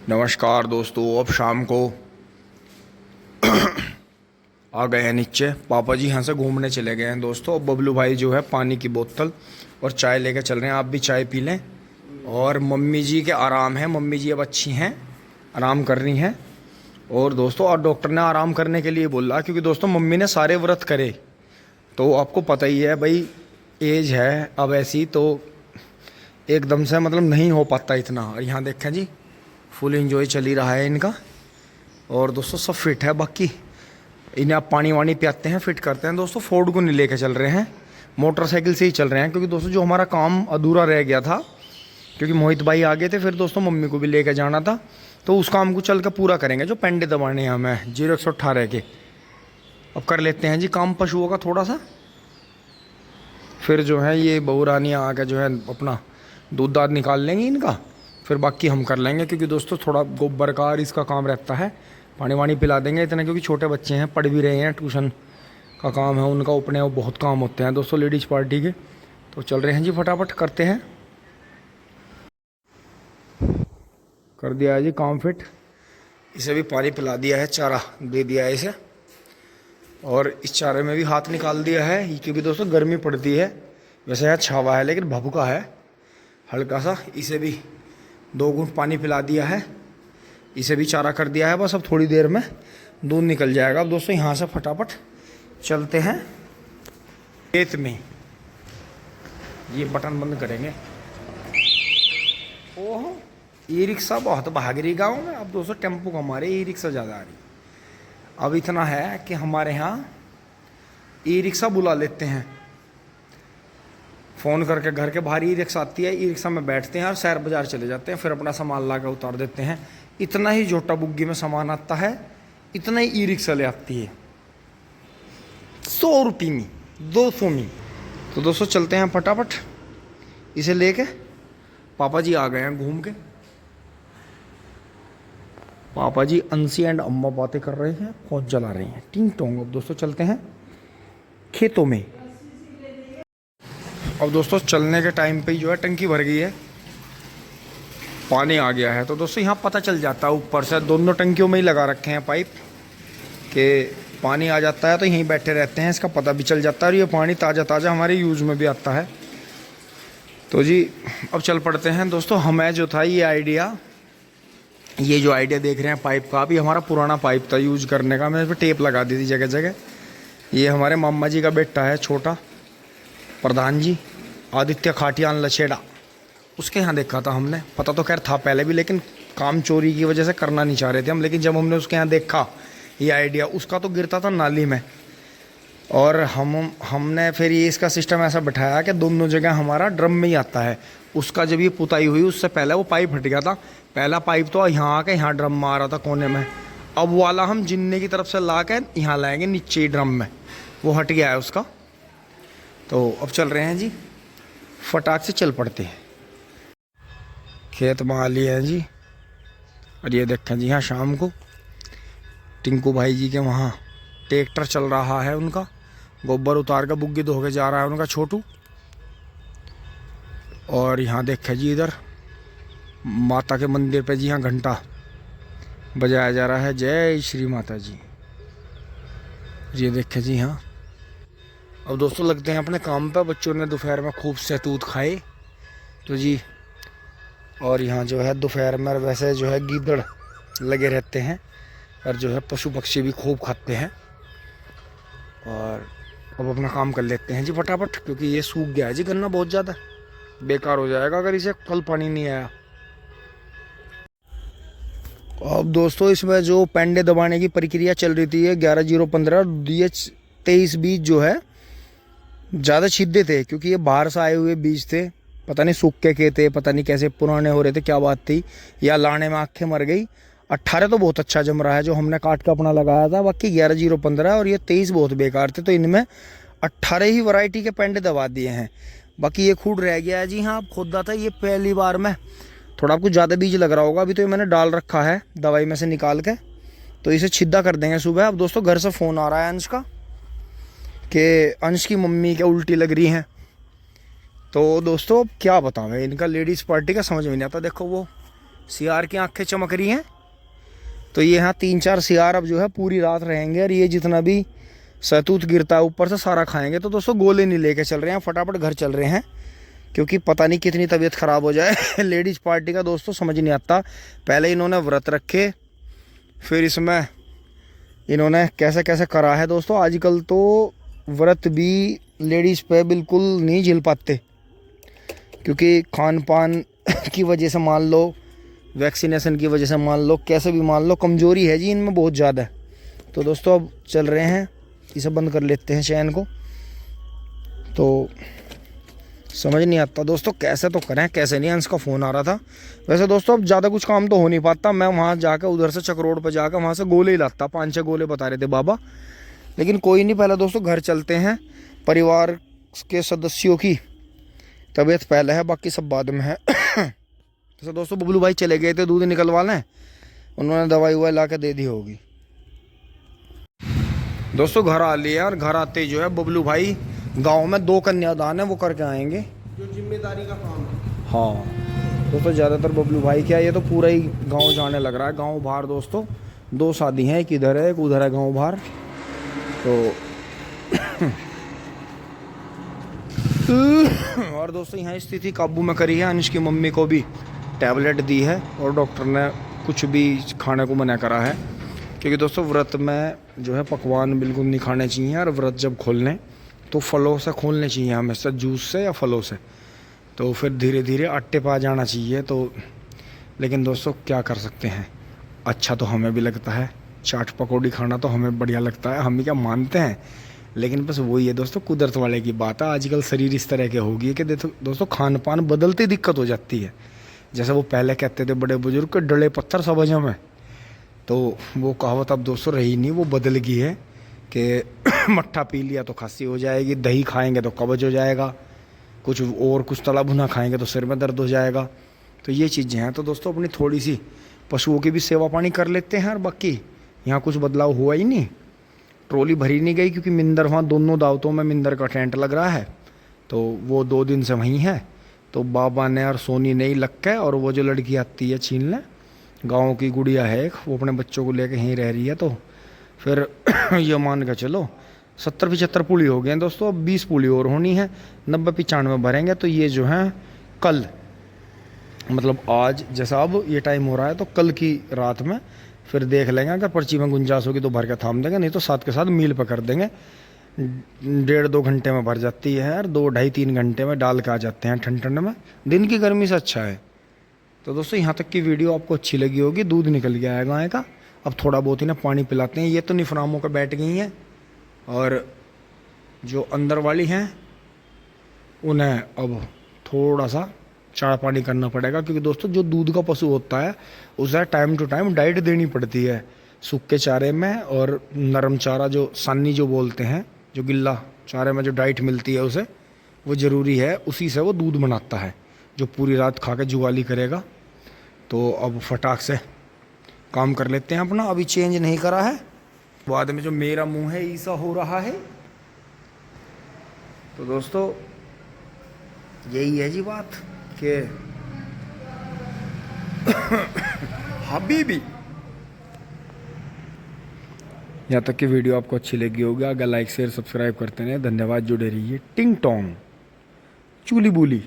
नमस्कार दोस्तों। अब शाम को आ गए हैं नीचे। पापा जी यहाँ से घूमने चले गए हैं दोस्तों। अब बबलू भाई जो है पानी की बोतल और चाय लेकर चल रहे हैं। आप भी चाय पी लें। और मम्मी जी के आराम है। मम्मी जी अब अच्छी हैं, आराम कर रही हैं। और दोस्तों और डॉक्टर ने आराम करने के लिए बोला, क्योंकि दोस्तों मम्मी ने सारे व्रत करे, तो आपको पता ही है भाई, एज है अब ऐसी, तो एकदम से मतलब नहीं हो पाता इतना। और यहाँ देखें जी, फुल एंजॉय चल ही रहा है इनका। और दोस्तों सब फिट है। बाकी इन्हें आप पानी वानी पियाते हैं, फिट करते हैं दोस्तों। फोर्ड को नहीं लेके चल रहे हैं, मोटरसाइकिल से ही चल रहे हैं, क्योंकि दोस्तों जो हमारा काम अधूरा रह गया था, क्योंकि मोहित भाई आ गए थे, फिर दोस्तों मम्मी को भी लेके जाना था, तो उस काम को चल कर पूरा करेंगे। जो पेंडे दबाने हैं हमें 0118 के, अब कर लेते हैं जी काम पशुओं का थोड़ा सा। फिर जो है ये बहू रानियाँ आकर जो है अपना दूध दाद निकाल लेंगी इनका, फिर बाकी हम कर लेंगे। क्योंकि दोस्तों थोड़ा गोबर का और इसका काम रहता है, पानी वानी पिला देंगे इतना, क्योंकि छोटे बच्चे हैं, पढ़ भी रहे हैं, ट्यूशन का काम है उनका, अपने वो बहुत काम होते हैं दोस्तों लेडीज़ पार्टी के। तो चल रहे हैं जी, फटाफट करते हैं। कर दिया है जी काम फिट। इसे भी पानी पिला दिया है, चारा दे दिया है इसे, और इस चारे में भी हाथ निकाल दिया है, क्योंकि दोस्तों गर्मी पड़ती है। वैसे यहाँ छावा है लेकिन भभुका है हल्का सा। इसे भी 2 घूंट पानी पिला दिया है, इसे भी चारा कर दिया है। बस अब थोड़ी देर में दूध निकल जाएगा। अब दोस्तों यहाँ से फटाफट चलते हैं खेत में। ये बटन बंद करेंगे। ओह, ई रिक्शा बहुत भाग रही गाँव में। अब दोस्तों टेम्पो को हमारे ई रिक्शा ज़्यादा आ रही। अब इतना है कि हमारे यहाँ ई रिक्शा बुला लेते हैं, फ़ोन करके घर के बाहर ई रिक्शा आती है, ई रिक्शा में बैठते हैं और शहर बाज़ार चले जाते हैं, फिर अपना सामान ला कर उतार देते हैं। इतना ही जोटा बुग्गी में सामान आता है, इतना ही ई रिक्शा ले आती है, 100 रुपये में, 200 में। तो दोस्तों चलते हैं फटाफट इसे लेके। पापा जी आ गए हैं घूम के। पापा जी अंशी एंड अम्मा बातें कर रहे हैं, फोन चला रहे हैं, टिंग टोंग। अब दोस्तों चलते हैं खेतों में। अब दोस्तों चलने के टाइम पे ही जो है टंकी भर गई है, पानी आ गया है। तो दोस्तों यहाँ पता चल जाता है, ऊपर से दोनों टंकियों में ही लगा रखे हैं पाइप, कि पानी आ जाता है तो यहीं बैठे रहते हैं, इसका पता भी चल जाता है। और ये पानी ताज़ा ताज़ा हमारे यूज़ में भी आता है। तो जी अब चल पड़ते हैं दोस्तों। हमें जो था ये जो आइडिया देख रहे हैं पाइप का, अभी हमारा पुराना पाइप था यूज़ करने का, मैंने इस पर टेप लगा दी थी जगह जगह। ये हमारे मामा जी का बेटा है छोटा, प्रधान जी आदित्य खाटियान लछेड़ा, उसके यहाँ देखा था हमने। पता तो खैर था पहले भी, लेकिन काम चोरी की वजह से करना नहीं चाह रहे थे हम। लेकिन जब हमने उसके यहाँ देखा ये आइडिया, उसका तो गिरता था नाली में, और हमने फिर ये इसका सिस्टम ऐसा बैठाया कि दोनों जगह हमारा ड्रम में ही आता है। उसका जब ये पुताई हुई उससे पहले वो पाइप हट गया था। पहला पाइप तो यहाँ आके यहाँ ड्रम में आ रहा था कोने में, अब वाला हम जिन्ने की तरफ से ला के यहाँ लाएंगे नीचे ही ड्रम में, वो हट गया है उसका। तो अब चल रहे हैं जी, फटाक से चल पड़ते हैं। खेत में आ लिए हैं जी। और ये देखें जी, यहाँ शाम को टिंकू भाई जी के वहाँ ट्रैक्टर चल रहा है उनका, गोबर उतार कर बुग्गी धो के जा रहा है उनका छोटू। और यहाँ देखें जी, इधर माता के मंदिर पे जी यहाँ घंटा बजाया जा रहा है, जय श्री माता जी। ये देखें जी हाँ। अब दोस्तों लगते हैं अपने काम पे। बच्चों ने दोपहर में खूब सहतूत खाए तो जी। और यहाँ जो है दोपहर में वैसे जो है गीदड़ लगे रहते हैं, और जो है पशु पक्षी भी खूब खाते हैं। और अब अपना काम कर लेते हैं जी फटाफट, क्योंकि ये सूख गया है जी गन्ना, बहुत ज़्यादा बेकार हो जाएगा अगर इसे कल पानी नहीं आया। अब दोस्तों इसमें जो पेंडे दबाने की प्रक्रिया चल रही थी, 11-0-15 DH 23 बीज जो है ज़्यादा छिद्दे थे, क्योंकि ये बाहर से आए हुए बीज थे। पता नहीं सूख के थे, पता नहीं कैसे पुराने हो रहे थे, क्या बात थी, या लाने में आँखें मर गई। 18 तो बहुत अच्छा जम रहा है जो हमने काट के अपना लगाया था, बाकी 11-0-15 और ये 23 बहुत बेकार थे। तो इनमें 18 ही वैरायटी के पेंडे दबा दिए हैं, बाकी ये खूड रह गया है जी। हाँ अब खोदा था ये पहली बार में, थोड़ा आपको ज़्यादा बीज लग रहा होगा। अभी तो ये मैंने डाल रखा है दवाई में से निकाल के, तो इसे छिद्दा कर देंगे सुबह। अब दोस्तों घर से फ़ोन आ रहा है अंश का, कि अंश की मम्मी क्या उल्टी लग रही हैं। तो दोस्तों क्या बताऊँ इनका लेडीज़ पार्टी का समझ में नहीं आता। देखो वो सियार की आंखें चमक रही हैं। तो ये यहाँ 3-4 सियार अब जो है पूरी रात रहेंगे और ये जितना भी सहतूत गिरता है ऊपर से सारा खाएंगे। तो दोस्तों गोले नहीं लेके चल रहे हैं, फटाफट घर चल रहे हैं, क्योंकि पता नहीं कितनी तबीयत ख़राब हो जाए लेडीज़ पार्टी का दोस्तों समझ नहीं आता। पहले इन्होंने व्रत रखे, फिर इसमें इन्होंने कैसे कैसे करा है दोस्तों। आजकल तो व्रत भी लेडीज़ पे बिल्कुल नहीं झेल पाते, क्योंकि खान पान की वजह से मान लो, वैक्सीनेशन की वजह से मान लो, कैसे भी मान लो, कमज़ोरी है जी इनमें बहुत ज़्यादा। तो दोस्तों अब चल रहे हैं, इसे बंद कर लेते हैं चैन को। तो समझ नहीं आता दोस्तों कैसे तो करें कैसे नहीं। अंश का फ़ोन आ रहा था। वैसे दोस्तों अब ज़्यादा कुछ काम तो हो नहीं पाता, मैं वहाँ जाकर उधर से चक रोड पर जाकर वहाँ से गोले ही लाता, 5-6 गोले बता रहे थे बाबा। लेकिन कोई नहीं, पहले दोस्तों घर चलते हैं। परिवार के सदस्यों की तबीयत पहले है, बाकी सब बाद में है। तो दोस्तों बबलू भाई चले गए थे दूध निकलवाने, उन्होंने दवाई ववाई ला के दे दी होगी। दोस्तों घर आ लिया, और घर आते ही जो है बबलू भाई गांव में 2 कन्यादान है वो करके आएंगे, जो जिम्मेदारी का काम है। हाँ दोस्तों ज़्यादातर बबलू भाई क्या, ये तो पूरा ही गांव जाने लग रहा है। गांव बाहर दोस्तों 2 शादी हैं, एक इधर है एक उधर है गांव बाहर। तो और दोस्तों यहाँ स्थिति काबू में करी है। अनुष की मम्मी को भी टैबलेट दी है और डॉक्टर ने कुछ भी खाने को मना करा है, क्योंकि दोस्तों व्रत में जो है पकवान बिल्कुल नहीं खाने चाहिए, और व्रत जब खोलने तो फलों से खोलने चाहिए, हमेशा जूस से या फलों से। तो फिर धीरे धीरे आटे पे आ जाना चाहिए। तो लेकिन दोस्तों क्या कर सकते हैं, अच्छा तो हमें भी लगता है, चाट पकौड़ी खाना तो हमें बढ़िया लगता है, हम भी क्या मानते हैं। लेकिन बस वही है दोस्तों, कुदरत वाले की बात है। आजकल शरीर इस तरह के हो गई है कि दोस्तों खान पान बदलते दिक्कत हो जाती है। जैसे वो पहले कहते थे बड़े बुजुर्ग के डले पत्थर सब हजम है, तो वो कहावत अब दोस्तों रही नहीं, वो बदल गई है कि मट्ठा पी लिया तो खांसी हो जाएगी, दही खाएंगे तो कब्ज हो जाएगा, कुछ तला भुना खाएंगे तो सिर में दर्द हो जाएगा। तो ये चीज़ें हैं। तो दोस्तों अपनी थोड़ी सी पशुओं की भी सेवा पानी कर लेते हैं, और बाकी यहाँ कुछ बदलाव हुआ ही नहीं। ट्रॉली भरी नहीं गई, क्योंकि मिंदर वहाँ दोनों दावतों में मिंदर का टेंट लग रहा है, तो वो 2 दिन से वहीं है। तो बाबा ने और सोनी ने ही लग के, और वो जो लड़की आती है छीनने, गाँव की गुड़िया है एक, वो अपने बच्चों को लेकर यहीं रह रही है। तो फिर ये मान के चलो 70-75 पुली हो गए हैं दोस्तों, अब 20 पुली और होनी है, 90-95 भरेंगे। तो ये जो है कल, मतलब आज जैसा अब ये टाइम हो रहा है, तो कल की रात में फिर देख लेंगे, अगर पर्ची में गुंजाइश होगी तो भर के थाम देंगे, नहीं तो साथ के साथ मील पर कर देंगे। 1.5-2 घंटे में भर जाती है यार, 2-2.5-3 घंटे में डाल के आ जाते हैं ठंड ठंड में, दिन की गर्मी से अच्छा है। तो दोस्तों यहाँ तक की वीडियो आपको अच्छी लगी होगी। दूध निकल गया है गाय का, अब थोड़ा बहुत ही ना पानी पिलाते हैं। ये तो निफरामों का बैठ गई हैं, और जो अंदर वाली हैं उन्हें अब थोड़ा सा चारा पानी करना पड़ेगा, क्योंकि दोस्तों जो दूध का पशु होता है उसे टाइम टू टाइम डाइट देनी पड़ती है, सूखे चारे में और नरम चारा जो सानी जो बोलते हैं, जो गिल्ला चारे में जो डाइट मिलती है उसे, वो ज़रूरी है, उसी से वो दूध बनाता है। जो पूरी रात खा के जुगाली करेगा। तो अब फटाक से काम कर लेते हैं अपना, अभी चेंज नहीं करा है, बाद में जो मेरा मुंह है ऐसा हो रहा है। तो दोस्तों यही है जी बात कि हबीबी। यहाँ तक कि वीडियो आपको अच्छी लगी होगी, अगर लाइक शेयर सब्सक्राइब करते हैं। धन्यवाद, जुड़े रहिए। टिंग टोंग चूली बूली।